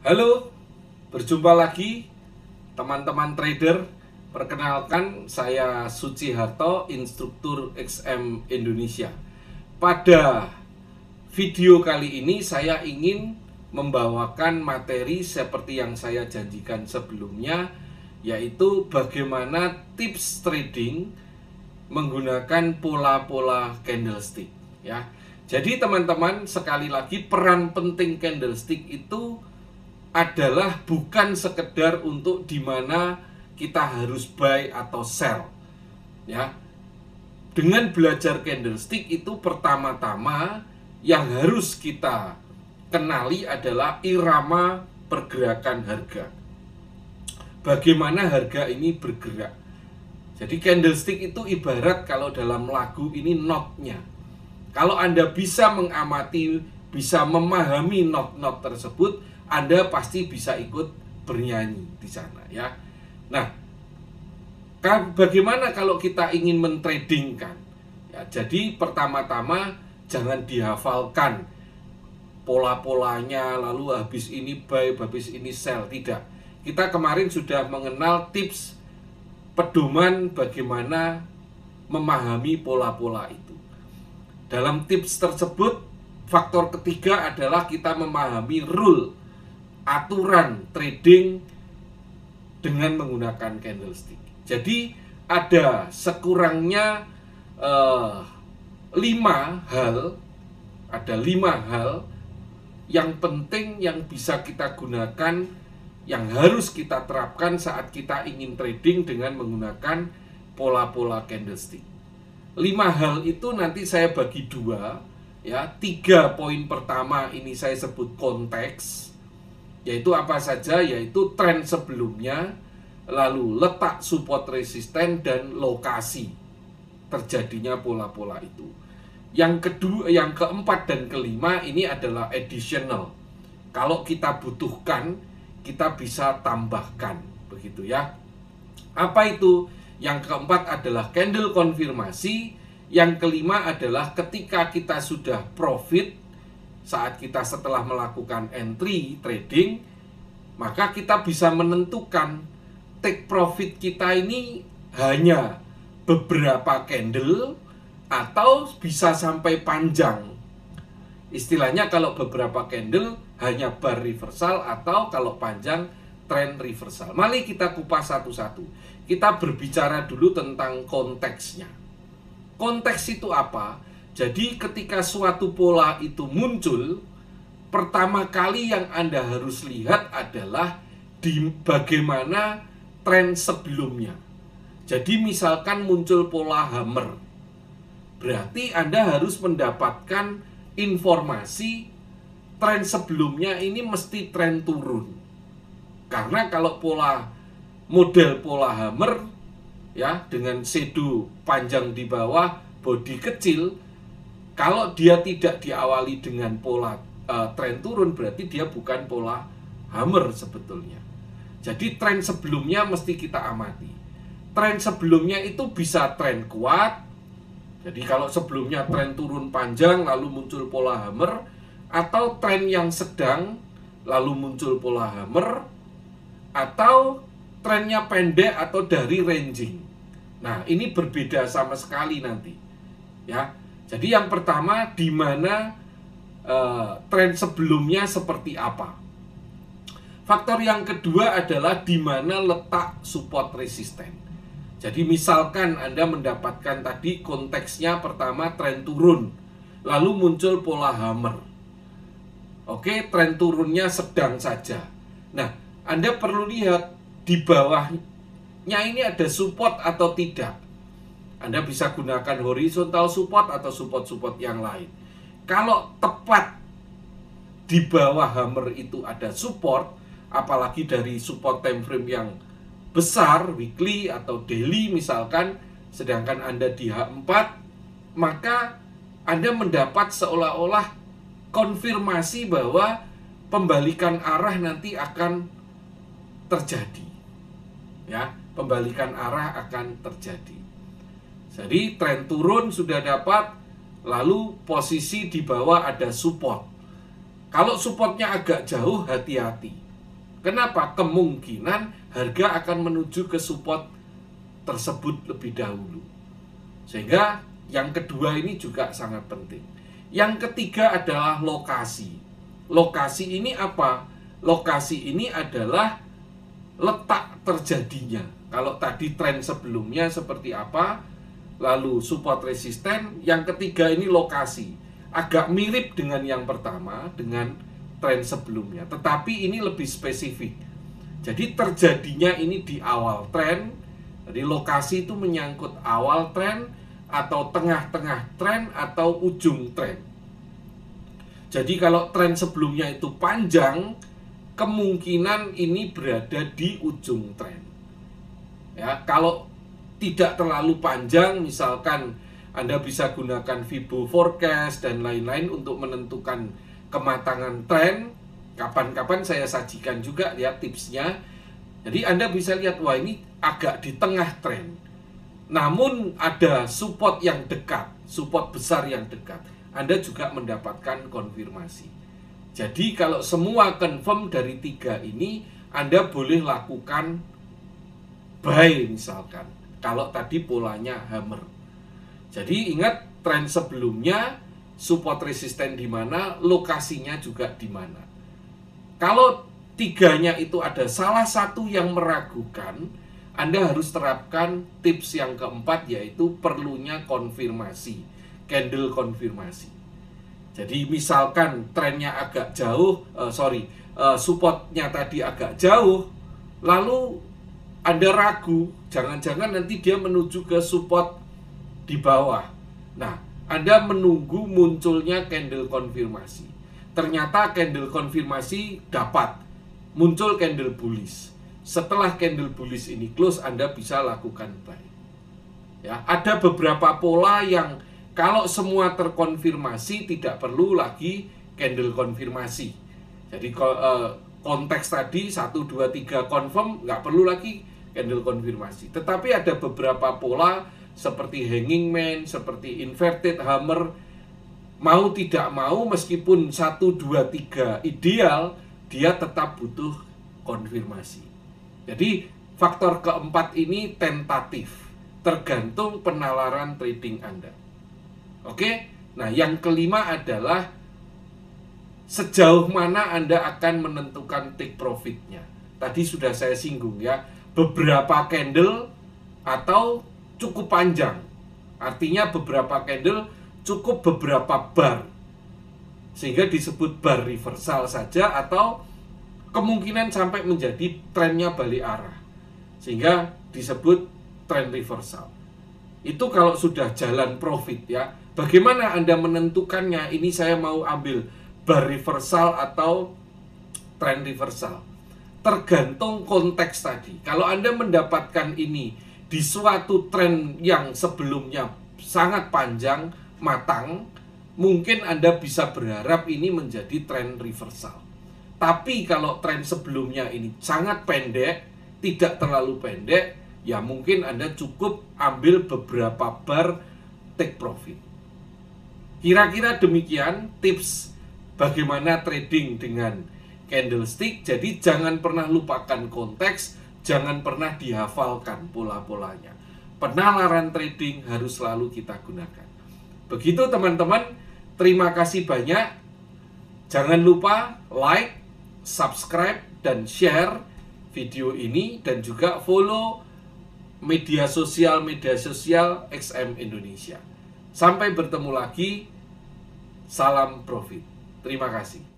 Halo, berjumpa lagi teman-teman trader. Perkenalkan, saya Suci Harto, instruktur XM Indonesia. Pada video kali ini saya ingin membawakan materi seperti yang saya janjikan sebelumnya, yaitu bagaimana tips trading menggunakan pola-pola candlestick ya. Jadi teman-teman, sekali lagi, peran penting candlestick itu adalah bukan sekedar untuk dimana kita harus buy atau sell ya. Dengan belajar candlestick itu pertama-tama yang harus kita kenali adalah irama pergerakan harga. Bagaimana harga ini bergerak. Jadi candlestick itu ibarat kalau dalam lagu ini notnya. Kalau Anda bisa mengamati, bisa memahami not-not tersebut, Anda pasti bisa ikut bernyanyi di sana ya. Nah, bagaimana kalau kita ingin mentradingkan? Ya, jadi pertama-tama jangan dihafalkan pola-polanya, lalu habis ini buy, habis ini sell. Tidak. Kita kemarin sudah mengenal tips pedoman bagaimana memahami pola-pola itu. Dalam tips tersebut, faktor ketiga adalah kita memahami rule, aturan trading dengan menggunakan candlestick. Jadi ada sekurangnya 5 hal, ada 5 hal yang penting yang bisa kita gunakan, yang harus kita terapkan saat kita ingin trading dengan menggunakan pola-pola candlestick. 5 hal itu nanti saya bagi 2 ya. 3 poin pertama ini saya sebut konteks, yaitu apa saja, yaitu tren sebelumnya, lalu letak support resisten dan lokasi terjadinya pola-pola itu. Yang kedua, yang keempat dan kelima ini adalah additional. Kalau kita butuhkan, kita bisa tambahkan, begitu ya. Apa itu? Yang keempat adalah candle konfirmasi. Yang kelima adalah ketika kita sudah profit, saat kita setelah melakukan entry trading, maka kita bisa menentukan take profit kita ini hanya beberapa candle atau bisa sampai panjang. Istilahnya kalau beberapa candle hanya bar reversal, atau kalau panjang trend reversal. Mari kita kupas satu-satu. Kita berbicara dulu tentang konteksnya. Konteks itu apa? Jadi ketika suatu pola itu muncul, pertama kali yang Anda harus lihat adalah bagaimana tren sebelumnya. Jadi misalkan muncul pola hammer, berarti Anda harus mendapatkan informasi tren sebelumnya ini mesti tren turun. Karena kalau model pola hammer ya, dengan shadow panjang di bawah, body kecil, kalau dia tidak diawali dengan pola tren turun, berarti dia bukan pola hammer sebetulnya. Jadi tren sebelumnya mesti kita amati. Tren sebelumnya itu bisa tren kuat. Jadi kalau sebelumnya tren turun panjang lalu muncul pola hammer, atau tren yang sedang lalu muncul pola hammer, atau trennya pendek atau dari ranging. Nah, ini berbeda sama sekali nanti ya. Jadi yang pertama, di mana tren sebelumnya seperti apa. Faktor yang kedua adalah di mana letak support resisten. Jadi misalkan Anda mendapatkan tadi konteksnya pertama tren turun, lalu muncul pola hammer. Oke, tren turunnya sedang saja. Nah, Anda perlu lihat di bawahnya ini ada support atau tidak. Anda bisa gunakan horizontal support atau support-support yang lain. Kalau tepat di bawah hammer itu ada support, apalagi dari support time frame yang besar, weekly atau daily misalkan, sedangkan Anda di H4, maka Anda mendapat seolah-olah konfirmasi bahwa pembalikan arah nanti akan terjadi. Ya, pembalikan arah akan terjadi. Jadi tren turun sudah dapat, lalu posisi di bawah ada support. Kalau supportnya agak jauh, hati-hati. Kenapa? Kemungkinan harga akan menuju ke support tersebut lebih dahulu. Sehingga yang kedua ini juga sangat penting. Yang ketiga adalah lokasi. Lokasi ini apa? Lokasi ini adalah letak terjadinya. Kalau tadi tren sebelumnya seperti apa, lalu support resisten, yang ketiga ini lokasi. Agak mirip dengan yang pertama, dengan tren sebelumnya, tetapi ini lebih spesifik. Jadi terjadinya ini di awal tren. Jadi lokasi itu menyangkut awal tren, atau tengah-tengah tren, atau ujung tren. Jadi kalau tren sebelumnya itu panjang, kemungkinan ini berada di ujung tren. Ya, kalau tidak terlalu panjang, misalkan Anda bisa gunakan Fibo forecast dan lain-lain untuk menentukan kematangan tren. Kapan-kapan saya sajikan juga ya tipsnya. Jadi Anda bisa lihat, wah ini agak di tengah tren. Namun ada support yang dekat, support besar yang dekat. Anda juga mendapatkan konfirmasi. Jadi kalau semua confirm dari 3 ini, Anda boleh lakukan buy misalkan. Kalau tadi polanya hammer. Jadi ingat tren sebelumnya, support resisten di mana, lokasinya juga di mana. Kalau 3-nya itu ada salah satu yang meragukan, Anda harus terapkan tips yang keempat, yaitu perlunya konfirmasi, candle konfirmasi. Jadi misalkan trennya agak jauh, supportnya tadi agak jauh, lalu Anda ragu, jangan-jangan nanti dia menuju ke support di bawah. Nah, Anda menunggu munculnya candle konfirmasi. Ternyata candle konfirmasi dapat, muncul candle bullish. Setelah candle bullish ini close, Anda bisa lakukan buy. Ya, ada beberapa pola yang kalau semua terkonfirmasi tidak perlu lagi candle konfirmasi. Jadi konteks tadi 1, 2, 3 confirm, nggak perlu lagi candle konfirmasi. Tetapi ada beberapa pola seperti hanging man, seperti inverted hammer, mau tidak mau meskipun 1, 2, 3 ideal, dia tetap butuh konfirmasi. Jadi faktor keempat ini tentatif, tergantung penalaran trading Anda. Oke, nah yang kelima adalah sejauh mana Anda akan menentukan take profitnya. Tadi sudah saya singgung ya, beberapa candle atau cukup panjang. Artinya beberapa candle cukup beberapa bar, sehingga disebut bar reversal saja, atau kemungkinan sampai menjadi trennya balik arah, sehingga disebut trend reversal. Itu kalau sudah jalan profit ya. Bagaimana Anda menentukannya? Ini saya mau ambil bar reversal atau trend reversal. Tergantung konteks tadi. Kalau Anda mendapatkan ini di suatu tren yang sebelumnya sangat panjang, matang, mungkin Anda bisa berharap ini menjadi tren reversal. Tapi kalau tren sebelumnya ini sangat pendek, tidak terlalu pendek, ya mungkin Anda cukup ambil beberapa bar take profit. Kira-kira demikian tips bagaimana trading dengan candlestick. Jadi jangan pernah lupakan konteks, jangan pernah dihafalkan pola-polanya. Penalaran trading harus selalu kita gunakan. Begitu teman-teman, terima kasih banyak. Jangan lupa like, subscribe, dan share video ini, dan juga follow media sosial XM Indonesia. Sampai bertemu lagi, salam profit. Terima kasih.